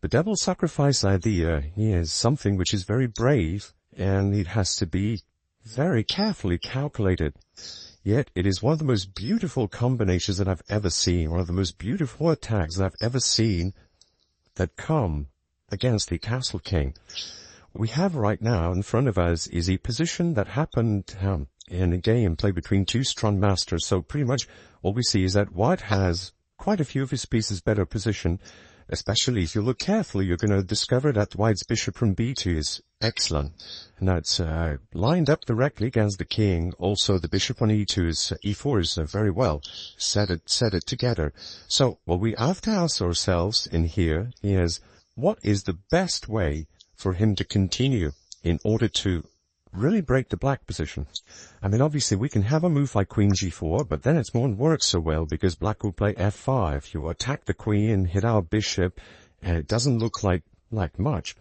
The devil's sacrifice idea is something which is very brave, and it has to be very carefully calculated. Yet it is one of the most beautiful combinations that I've ever seen, one of the most beautiful attacks that I've ever seen that come against the Castle King. What we have right now in front of us is a position that happened in a game played between two strong masters. So pretty much all we see is that White has quite a few of his pieces better position. Especially if you look carefully, you're going to discover that White's bishop from b2 is excellent. And that's lined up directly against the king. Also, the bishop on e2 is e4 is very well set it together. So what we have to ask ourselves in here is, what is the best way for him to continue in order to really break the black position? I mean, obviously we can have a move like queen g4, but then it won't work so well because black will play f5. You attack the queen, hit our bishop, and it doesn't look like much.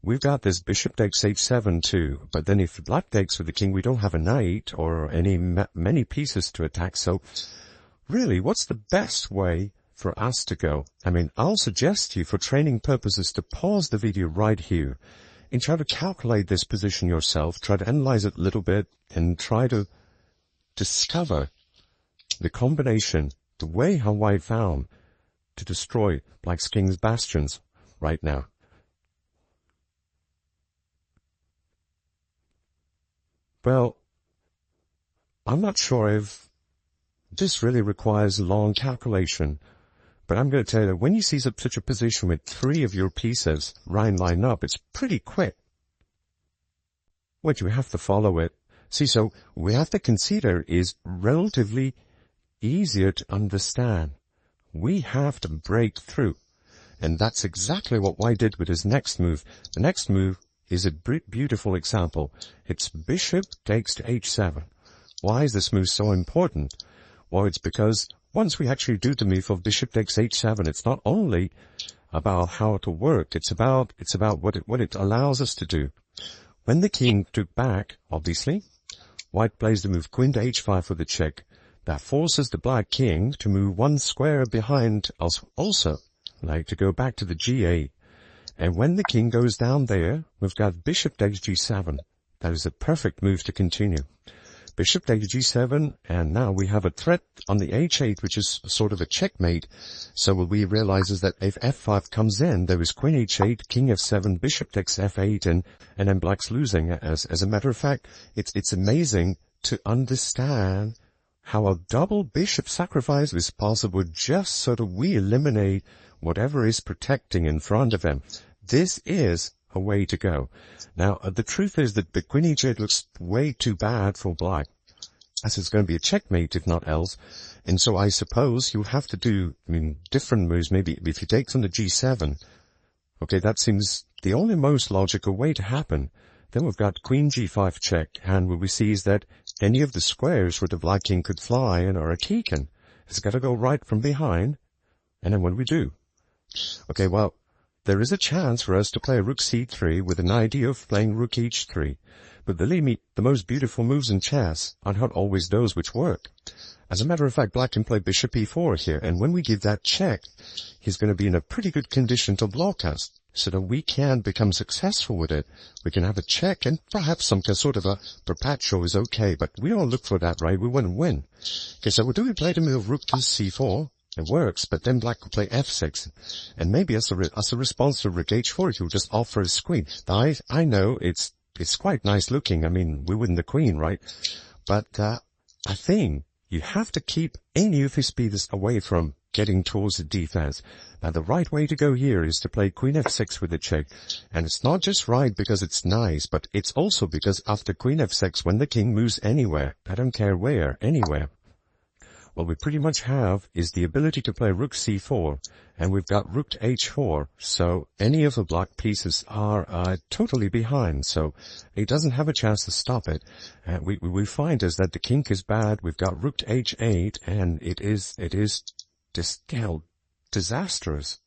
We've got this bishop takes h7 too, but then if black takes with the king, we don't have a knight or many pieces to attack. So really, what's the best way for us to go? I mean, I'll suggest to you for training purposes to pause the video right here and try to calculate this position yourself, try to analyze it a little bit, and try to discover the combination, the way how White found to destroy Black's king's bastions right now. Well, I'm not sure if this really requires long calculation, but I'm going to tell you that when you see such a position with three of your pieces line up, it's pretty quick. What you have to follow it. See, so we have to consider is relatively easier to understand. We have to break through. And that's exactly what White did with his next move. The next move is a beautiful example. It's bishop takes to h7. Why is this move so important? Well, it's because once we actually do the move of bishop takes h7, it's not only about how it will work, it's about what it allows us to do. When the king took back, obviously, White plays the move queen to h5 for the check. That forces the black king to move one square behind us also, like to go back to the g8. And when the king goes down there, we've got bishop takes g7. That is a perfect move to continue. Bishop takes g7, and now we have a threat on the h8, which is sort of a checkmate. So what we realize is that if f5 comes in, there is queen h8, king f7, bishop takes f8, and then black's losing. As a matter of fact, it's amazing to understand how a double bishop sacrifice is possible just so that we eliminate whatever is protecting in front of him. This is a way to go. Now, the truth is that the queen h8 looks way too bad for black, as it's going to be a checkmate if not else. And so I suppose you'll have to do, different moves. Maybe if you take on the g7, okay, that seems the only most logical way to happen. Then we've got queen g5 check, and what we see is that any of the squares where the black king could fly and are taken, it's got to go right from behind. And then what do we do? Okay, well, there is a chance for us to play rook c3 with an idea of playing rook h3. But believe me, the most beautiful moves in chess are not always those which work. As a matter of fact, black can play bishop e4 here, and when we give that check, he's going to be in a pretty good condition to block us, so that we can become successful with it. We can have a check, and perhaps some sort of a perpetual is okay, but we don't look for that, right? We want to win. Okay, so what do we play the move rook to c4? It works, but then black will play f6, and maybe as a response to rook h4, he'll just offer his queen. I know it's quite nice looking. I mean, we win the queen, right? But I think you have to keep any of his pieces away from getting towards the defense. Now, the right way to go here is to play queen f6 with the check, and it's not just right because it's nice, but it's also because after queen f6, when the king moves anywhere, I don't care where, anywhere, what we pretty much have is the ability to play rook c4, and we've got rook to h4, so any of the black pieces are totally behind, so it doesn't have a chance to stop it. We find is that the king is bad, we've got rook to h8, and it is disastrous.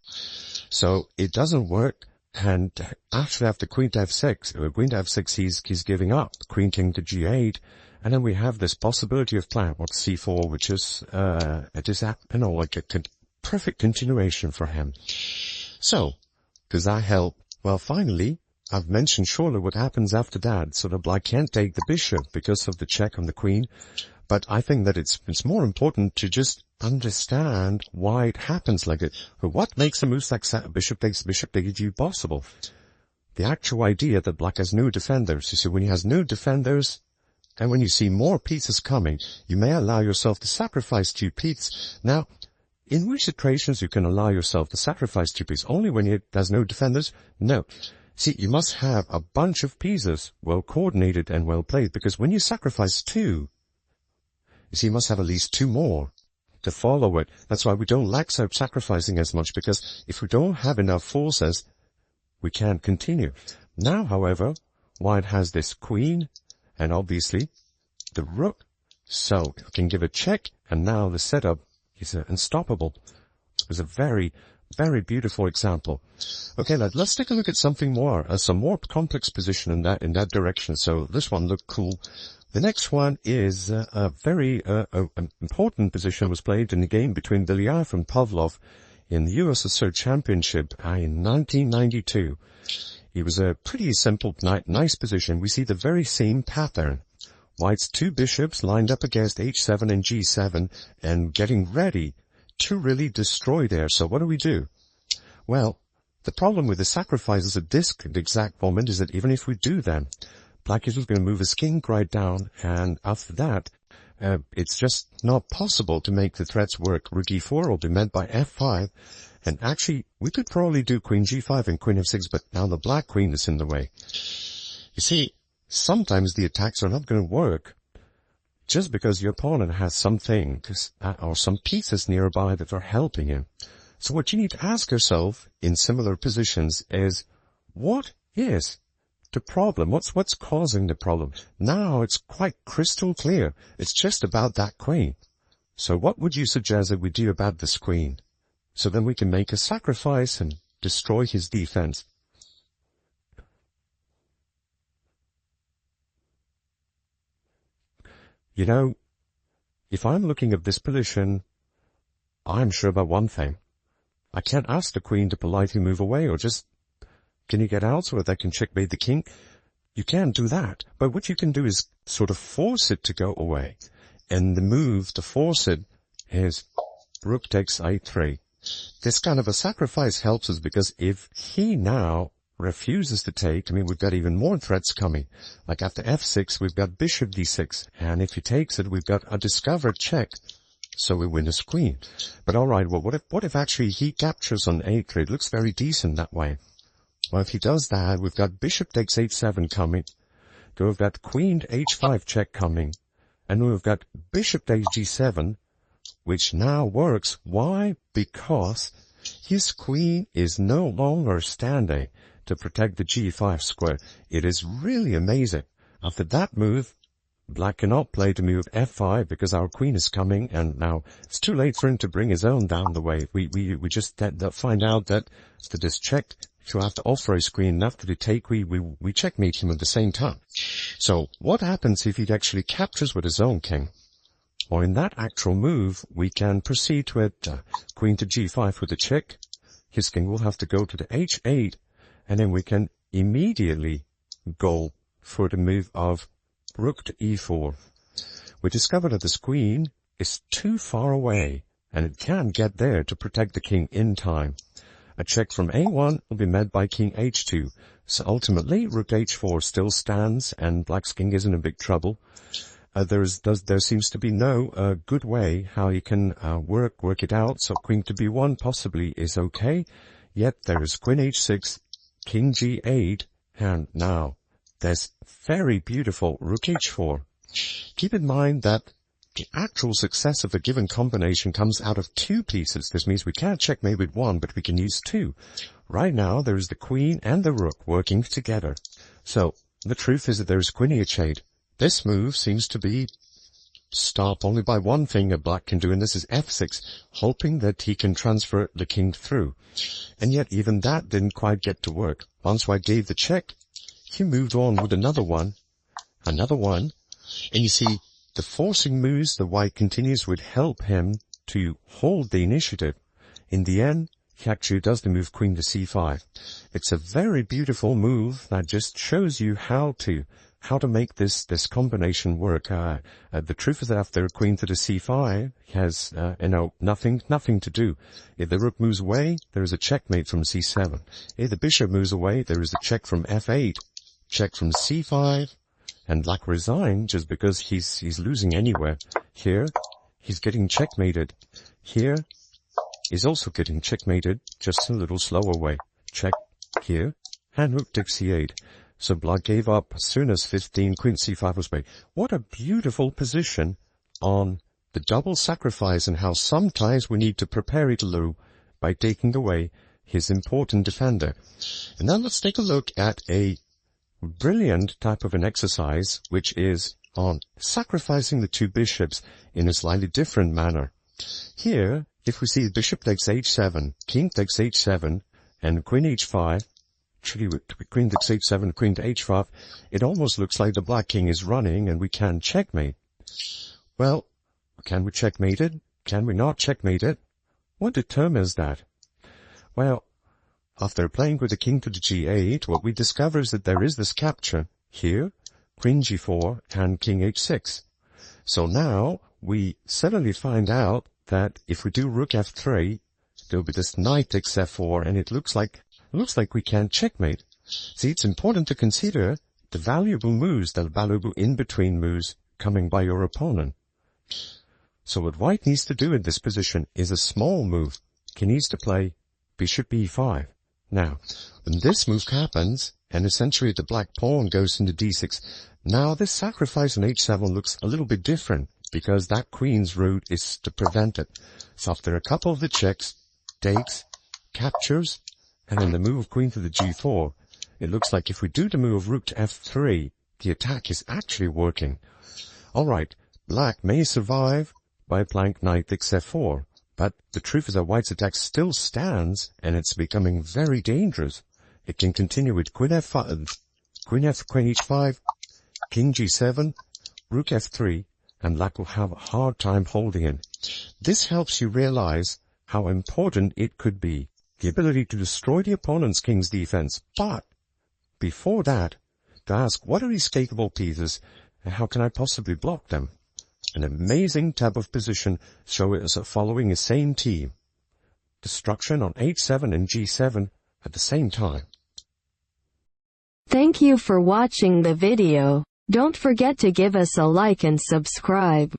So it doesn't work, and after queen to f6, he's giving up, queen king to g8, and then we have this possibility of playing c4, which is like a perfect continuation for him. So Does that help? Well, finally, I've mentioned surely what happens after that. Sort of black can't take the bishop because of the check on the queen. But I think that it's more important to just understand why it happens like it. But what makes a move like bishop takes you possible? The actual idea that black has no defenders. You see, when he has no defenders, and when you see more pieces coming, you may allow yourself to sacrifice 2 pieces. Now, in which situations you can allow yourself to sacrifice 2 pieces? Only when it has no defenders? No. See, you must have a bunch of pieces well coordinated and well played, because when you sacrifice 2, you see, you must have at least 2 more to follow it. That's why we don't like sacrificing as much, because if we don't have enough forces, we can't continue. Now, however, white has this queen, and obviously the rook, so it can give a check, and now the setup is unstoppable. It was a very, very beautiful example. Okay, let's take a look at something more, some more complex position in that direction. So this one looked cool. The next one is a very important position was played in the game between Belyaev and Pavlov in the USSR Championship in 1992. It was a pretty simple, nice position. We see the very same pattern. White's 2 bishops lined up against h7 and g7 and getting ready to really destroy there. So what do? Well, the problem with the sacrifices at this exact moment is that even if we do them, black is going to move his king right down, and after that, it's just not possible to make the threats work. Rook e4 will be met by f5, and actually, we could probably do queen g5 and queen f6, but now the black queen is in the way. You see, sometimes the attacks are not going to work just because your opponent has something or some pieces nearby that are helping him. So what you need to ask yourself in similar positions is, what is the problem? What's causing the problem? Now it's quite crystal clear. It's just about that queen. So what would you suggest that we do about this queen? So then we can make a sacrifice and destroy his defense. You know, if I'm looking at this position, I'm sure about one thing. I can't ask the queen to politely move away or just, can you get out so that I can checkmate the king? You can't do that. But what you can do is sort of force it to go away. And the move to force it is rook takes a3. This kind of a sacrifice helps us because if he now refuses to take, I mean, we've got even more threats coming. Like after f6, we've got bishop d6. And if he takes it, we've got a discovered check. So we win his queen. But all right, well, what if actually he captures on a3? It looks very decent that way. Well, if he does that, we've got bishop takes h7 coming. We've got queen h5 check coming. And we've got bishop takes g7, which now works. Why? Because his queen is no longer standing to protect the g5 square. It is really amazing. After that move, black cannot play the move f5 because our queen is coming, and now it's too late for him to bring his own down the way. We just find out that after this check, if you have to offer his queen, and after the take, we checkmate him at the same time. So what happens if he actually captures with his own king? Or in that actual move, we can proceed with queen to g5 with a check. His king will have to go to the h8, and then we can immediately go for the move of rook to e4. We discover that this queen is too far away, and it can't get there to protect the king in time. A check from a1 will be met by king h2. So ultimately, rook h4 still stands, and black's king is in a big trouble. There seems to be no good way how you can work it out. So queen to b1 possibly is okay. Yet there is queen h6, king g8, and now there's very beautiful rook h4. Keep in mind that the actual success of a given combination comes out of 2 pieces. This means we can't checkmate with 1, but we can use 2. Right now, there is the queen and the rook working together. So the truth is that there is queen h8. This move seems to be stopped only by one thing a black can do, and this is f6, hoping that he can transfer the king through. And yet even that didn't quite get to work. Once white gave the check, he moved on with another one, and you see, the forcing moves the white continues would help him to hold the initiative. In the end, he actually does the move queen to c5. It's a very beautiful move that just shows you how to make this combination work. The truth is that after queen to the c5 has, nothing to do. If the rook moves away, there is a checkmate from c7. If the bishop moves away, there is a check from f8, check from c5, and black resign just because he's losing anywhere. Here, he's getting checkmated. Here, he's also getting checkmated, just a little slower way. Check here, and rook takes c8. So black gave up as soon as 15, queen c5 was played. What a beautiful position on the double sacrifice, and how sometimes we need to prepare Italo by taking away his important defender. And now let's take a look at a brilliant type of an exercise, which is on sacrificing the two bishops in a slightly different manner. Here, if we see the bishop takes h7, king takes h7, and queen h5, actually with queen takes h7, queen to h5, it almost looks like the black king is running and we can checkmate. Well, can we checkmate it? Can we not checkmate it? What determines that? Well, after playing with the king to the g8, what we discover is that there is this capture here, queen g4 and king h6. So now we suddenly find out that if we do rook f3, there'll be this knight takes f4, and it looks like we can't checkmate. See, it's important to consider the valuable moves, the valuable in-between moves coming by your opponent. So what white needs to do in this position is a small move. He needs to play bishop e5. Now, when this move happens, and essentially the black pawn goes into d6, now this sacrifice on h7 looks a little bit different, because that queen's route is to prevent it. So after a couple of the checks, takes, captures, and then the move of queen to the g4, it looks like if we do the move of rook to f3, the attack is actually working. Alright, black may survive by playing knight takes f4, but the truth is that white's attack still stands, and it's becoming very dangerous. It can continue with queen f5, queen h5, king g7, rook f3, and black will have a hard time holding it. This helps you realize how important it could be, the ability to destroy the opponent's king's defense. But before that, to ask what are these capable pieces and how can I possibly block them? An amazing tab of position showing us following the same team. Destruction on h7 and g7 at the same time. Thank you for watching the video. Don't forget to give us a like and subscribe.